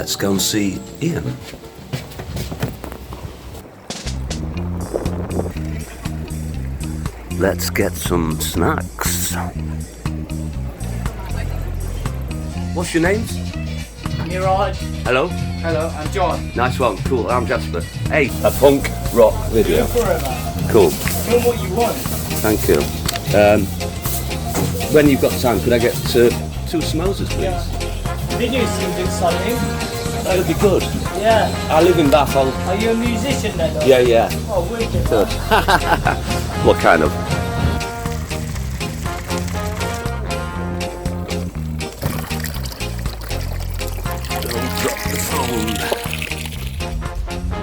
Let's go and see Eeyun. Let's get some snacks. What's your names? Miraj. Hello. Hello, I'm John. Nice one. Cool. I'm Jasper. Hey, a punk rock video. Cool. Film what you want. Thank you. When you've got time, could I get two samosas, please? Yeah. Video seems exciting. That would be good. Yeah. I live in Bath. Are you a musician then? Or? Yeah. Oh, wicked. Good. What kind of? Don't drop the phone.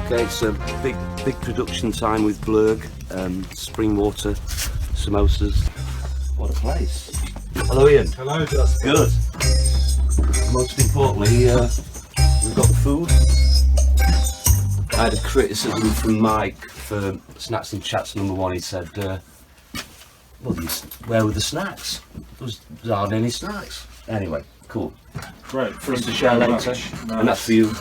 Okay, so big production time with Bluurg, spring water, samosas. What a place. Hello, Eeyun. Hello, Jasper. Good. Most importantly, we've got the food. I had a criticism from Mike for Snacks and Chats #1. He said, well, where were the snacks? There aren't any snacks. Anyway, cool. Great. For us to share later. And that's for you.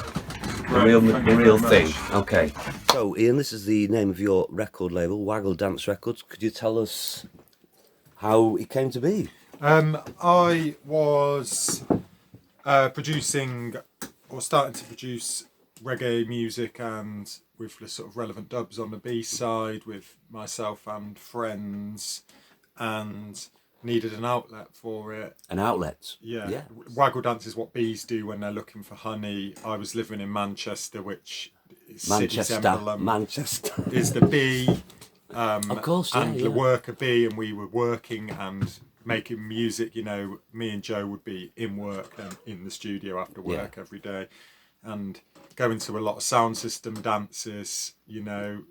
The real thing. Okay. So, Eeyun, this is the name of your record label, Waggle Dance Records. Could you tell us how it came to be? I was producing, or starting to produce, reggae music and with the sort of relevant dubs on the B-side with myself and friends, and needed an outlet for it. An outlet? Yeah. Waggle dance is what bees do when they're looking for honey. I was living in Manchester, which is city's emblem Manchester is the bee. Of course, yeah, and the worker bee, and we were working and making music. You know, me and Joe would be in work and in the studio after work every day, and going to a lot of sound system dances. You know,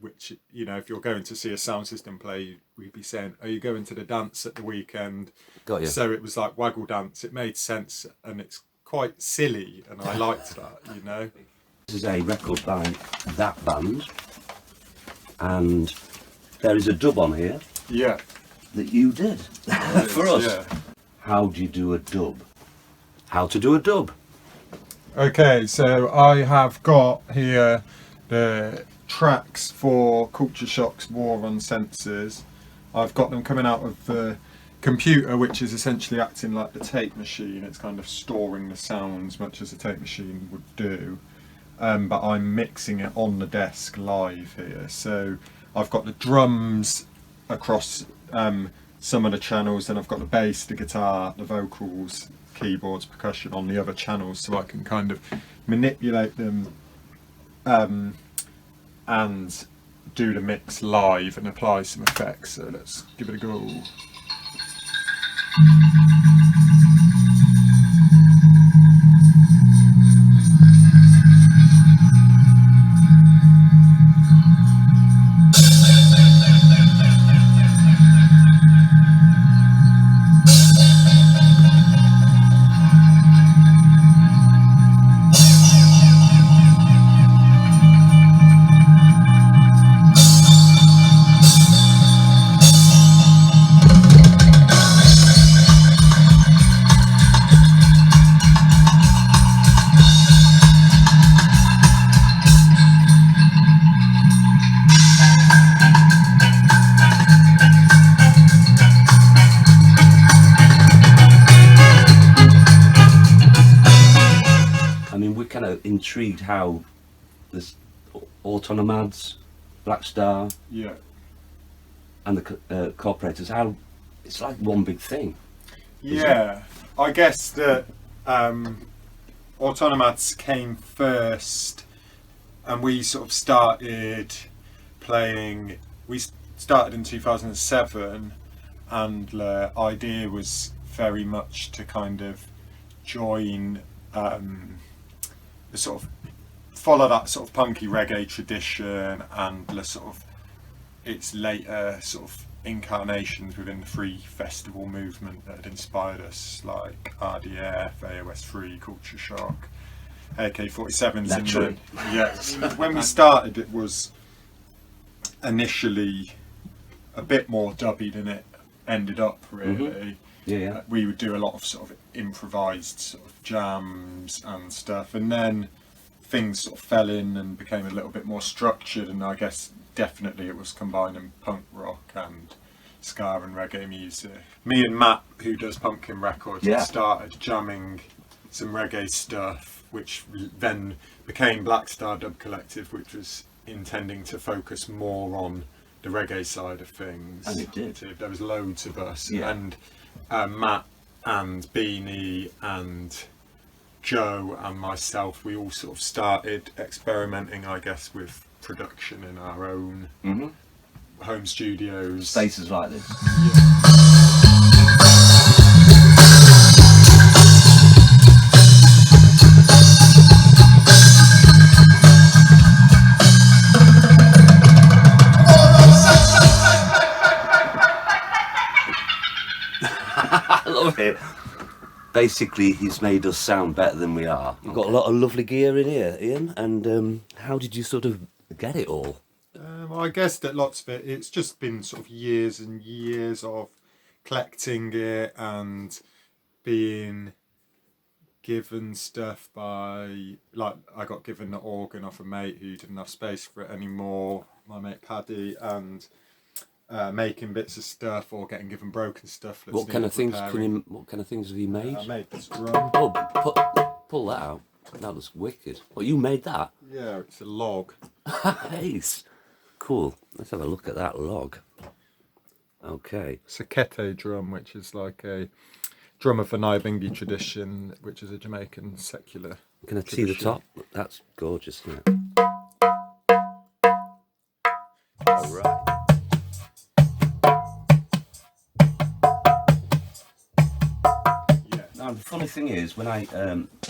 which, you know, if you're going to see a sound system play, we'd be saying, "Are you going to the dance at the weekend?" Got you. So it was like Waggle Dance. It made sense, and it's quite silly, and I liked that. You know, this is a record by that band. And there is a dub on here that you did for us. Yeah. How do you do a dub? How to do a dub? Okay, so I have got here the tracks for Culture Shock's War on Senses. I've got them coming out of the computer, which is essentially acting like the tape machine. It's kind of storing the sounds much as a tape machine would do. But I'm mixing it on the desk live here. So I've got the drums across some of the channels, and I've got the bass, the guitar, the vocals, keyboards, percussion on the other channels, so I can kind of manipulate them and do the mix live and apply some effects. So let's give it a go. Intrigued how this Autonomads, Black Star, and the corporators, how it's like one big thing. Yeah, I guess that Autonomads came first, and we sort of started playing. We started in 2007, and the idea was very much to kind of join. The sort of follow that sort of punky reggae tradition and the sort of its later sort of incarnations within the free festival movement that had inspired us, like RDF, AOS3, Culture Shock, AK-47s. Naturally. Yes. When we started, it was initially a bit more dubby than it ended up, really. Yeah. We would do a lot of sort of improvised sort of jams and stuff, and then things sort of fell in and became a little bit more structured, and I guess definitely it was combining punk rock and ska and reggae music. Me and Matt, who does Pumpkin Records, started jamming some reggae stuff, which then became Black Star Dub Collective, which was intending to focus more on the reggae side of things. And it did. There was loads of us, and Matt and Beanie and Joe and myself, we all sort of started experimenting, I guess, with production in our own home studios. Spaces like this. I love it. Basically, he's made us sound better than we are. You've got a lot of lovely gear in here, Ian, and how did you sort of get it all? I guess that lots of it's just been sort of years and years of collecting it and being given stuff by, like, I got given the organ off a mate who didn't have space for it anymore, my mate Paddy, and making bits of stuff or getting given broken stuff. What kind of things what kind of things have you made? I made this drum. Oh, pull that out. That was wicked. Well, you made that? Yeah, it's a log. Nice. Cool. Let's have a look at that log. Okay. It's a kete drum, which is like a drum of the Nyabingi tradition, which is a Jamaican secular Can I see the top? That's gorgeous, isn't it? All right. Now, the funny thing is, when I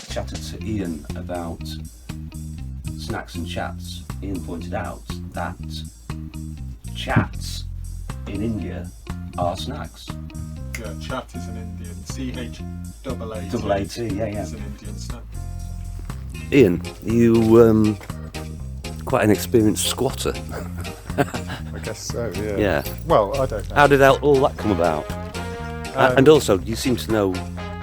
chatted to Ian about snacks and chats, Ian pointed out that chats in India are snacks. Yeah, chat is an Indian. C-H-A-A-T. Double A-T, yeah. It's an Indian snack. Ian, you quite an experienced squatter. I guess so, yeah. Yeah. Well, I don't know. How did all that come about? And also, you seem to know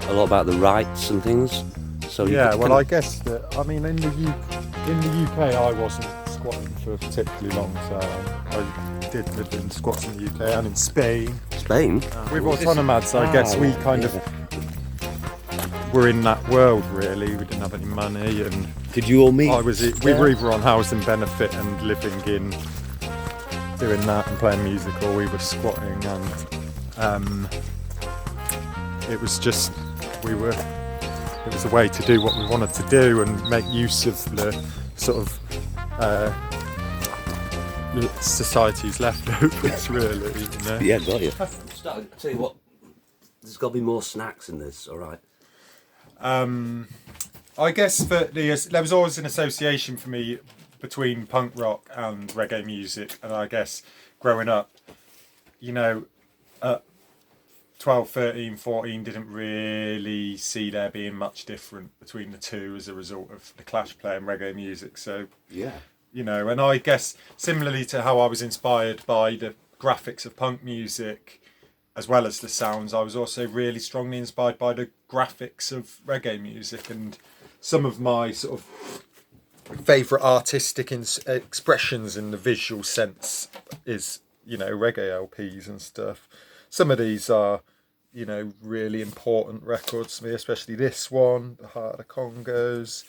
a lot about the rights and things. So yeah, well, I guess that, I mean, in the UK, I wasn't squatting for a particularly long time. I did live in squats in the UK and in Spain. Spain? With autonomads, I guess we kind of were in that world, really. We didn't have any money, and did you all meet? We were either on housing benefit and living in doing that and playing music, or we were squatting, and it was just it was a way to do what we wanted to do and make use of the sort of society's leftovers, really. You know? Yeah, got you. I tell you what, there's got to be more snacks in this. All right. I guess that there was always an association for me between punk rock and reggae music, and I guess growing up, you know, at 12, 13, 14 didn't really see there being much different between the two as a result of the Clash playing reggae music. So yeah, you know, and I guess similarly to how I was inspired by the graphics of punk music as well as the sounds, I was also really strongly inspired by the graphics of reggae music, and some of my sort of favourite artistic expressions in the visual sense is, you know, reggae LPs and stuff. Some of these are, you know, really important records to me, especially this one, The Heart of the Congos.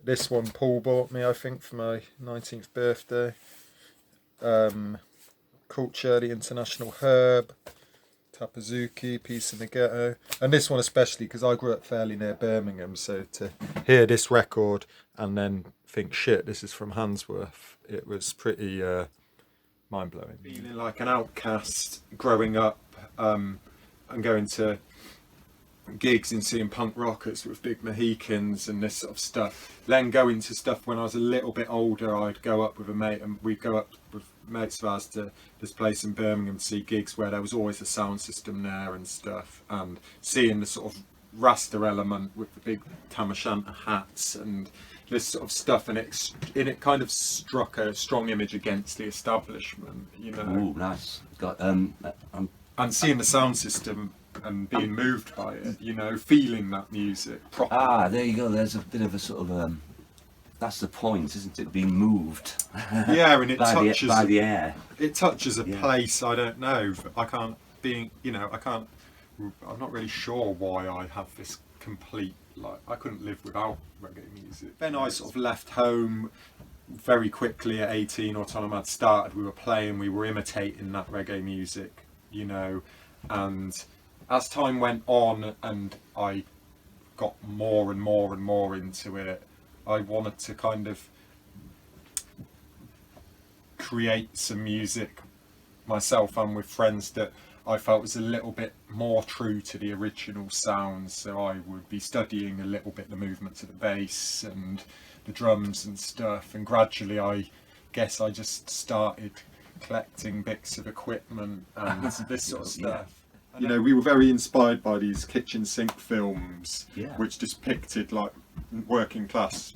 This one Paul bought me, I think, for my 19th birthday. Culture, The International Herb, Tapazuki, Peace in the Ghetto. And this one especially because I grew up fairly near Birmingham, so to hear this record and then think, shit, this is from Handsworth, it was pretty mind-blowing. Feeling like an outcast growing up and going to gigs and seeing punk rockers with big Mohicans and this sort of stuff. Then going to stuff when I was a little bit older, I'd go up with a mate and we'd go up with mates of ours to this place in Birmingham to see gigs where there was always a sound system there and stuff, and seeing the sort of Rasta element with the big tam o'shanter hats and this sort of stuff, and it kind of struck a strong image against the establishment, you know. Ooh, nice. Got and seeing the sound system and being moved by it, you know, feeling that music properly. Ah, there you go. There's a bit of a sort of that's the point, isn't it? Being moved. Yeah, and it by touches by the air. It touches a Yeah. place. I don't know. I can't being, you know, I'm not really sure why I have this complete, like, I couldn't live without reggae music. Then I sort of left home very quickly at 18. Autonomad started. We were playing. We were imitating that reggae music, you know, and as time went on and I got more and more and more into it, I wanted to kind of create some music myself and with friends that I felt was a little bit more true to the original sounds. So I would be studying a little bit the movements of the bass and the drums and stuff, and gradually I guess I just started collecting bits of equipment and this sort of stuff. You know, we were very inspired by these kitchen sink films, which depicted like working class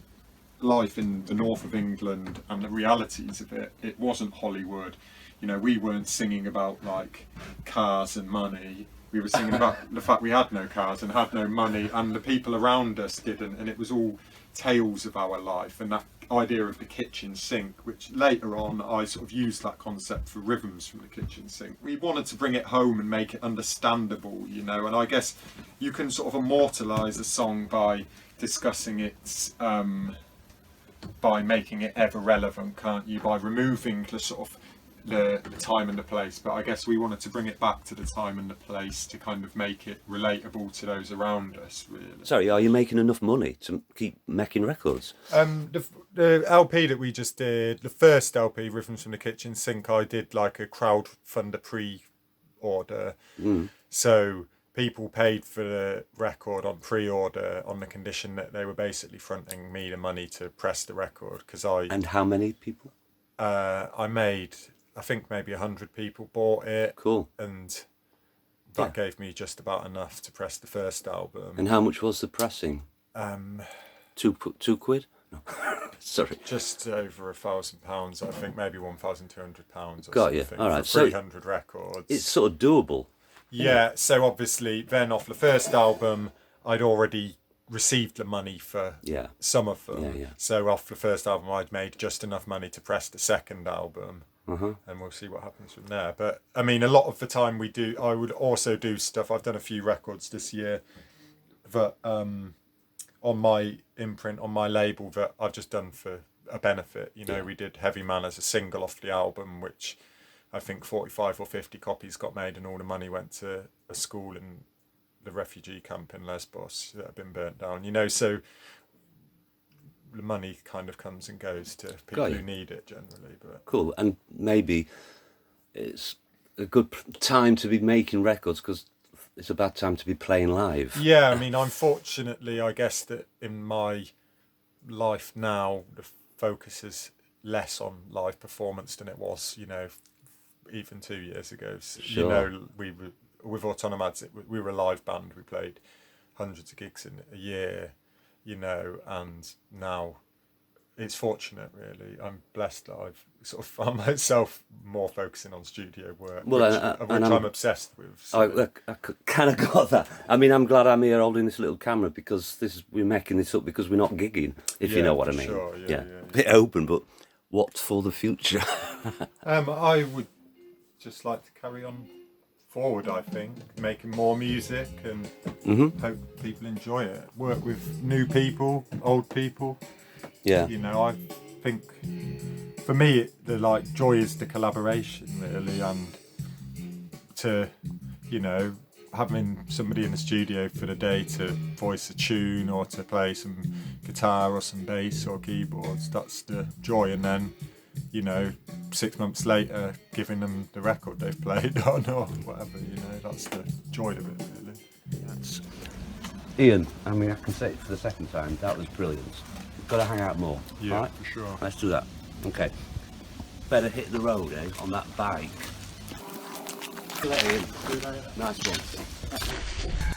life in the north of England and the realities of it. It wasn't Hollywood. You know, we weren't singing about like cars and money. We were singing about the fact we had no cars and had no money, and the people around us didn't, and it was all tales of our life. And that idea of the kitchen sink, which later on I sort of used that concept for rhythms from the kitchen sink. We wanted to bring it home and make it understandable, you know, and I guess you can sort of immortalise a song by discussing its by making it ever relevant, can't you? By removing the sort of the time and the place. But I guess we wanted to bring it back to the time and the place to kind of make it relatable to those around us, really. Sorry, are you making enough money to keep making records? The LP that we just did, the first LP, Rhythms from the Kitchen Sink, I did like a crowdfunder pre-order. So people paid for the record on pre-order on the condition that they were basically fronting me the money to press the record. And how many people? I think maybe 100 people bought it. Cool. And that gave me just about enough to press the first album. And how much was the pressing? Two quid? No. Sorry. Just over £1,000, I think, maybe £1,200 or Got you. something. All right. For 300 records. It's sort of doable. Yeah, so obviously then off the first album I'd already received the money for some of them. So off the first album I'd made just enough money to press the second album. And we'll see what happens from there. But I mean, a lot of the time I would also do stuff. I've done a few records this year that on my imprint, on my label, that I've just done for a benefit. You know, we did Heavy Man as a single off the album, which I think 45 or 50 copies got made, and all the money went to a school in the refugee camp in Lesbos that had been burnt down. You know, so the money kind of comes and goes to people who need it generally. But cool. And maybe it's a good time to be making records because it's a bad time to be playing live. Yeah, I mean, unfortunately, I guess that in my life now, the focus is less on live performance than it was, you know, even 2 years ago. So, Sure. You know, we were with Autonomads, we were a live band. We played hundreds of gigs in a year, you know, and now it's fortunate, really. I'm blessed that I've sort of found myself more focusing on studio work, which I'm obsessed with. So. I kind of got that. I mean, I'm glad I'm here holding this little camera because we're making this up because we're not gigging, if you know what I mean. Sure, A bit open, but what's for the future? I would just like to carry on forward, I think, making more music and hope people enjoy it. Work with new people, old people. Yeah. You know, I think for me the joy is the collaboration, really, and to, you know, having somebody in the studio for the day to voice a tune or to play some guitar or some bass or keyboards, that's the joy. And then, you know, 6 months later giving them the record they've played on or whatever, you know, that's the joy of it, really. Eeyun, I mean, I can say it for the second time, that was brilliant. We've got to hang out more. Yeah, right? for sure. Let's do that. Okay. Better hit the road, on that bike. See you later, Eeyun. Nice one.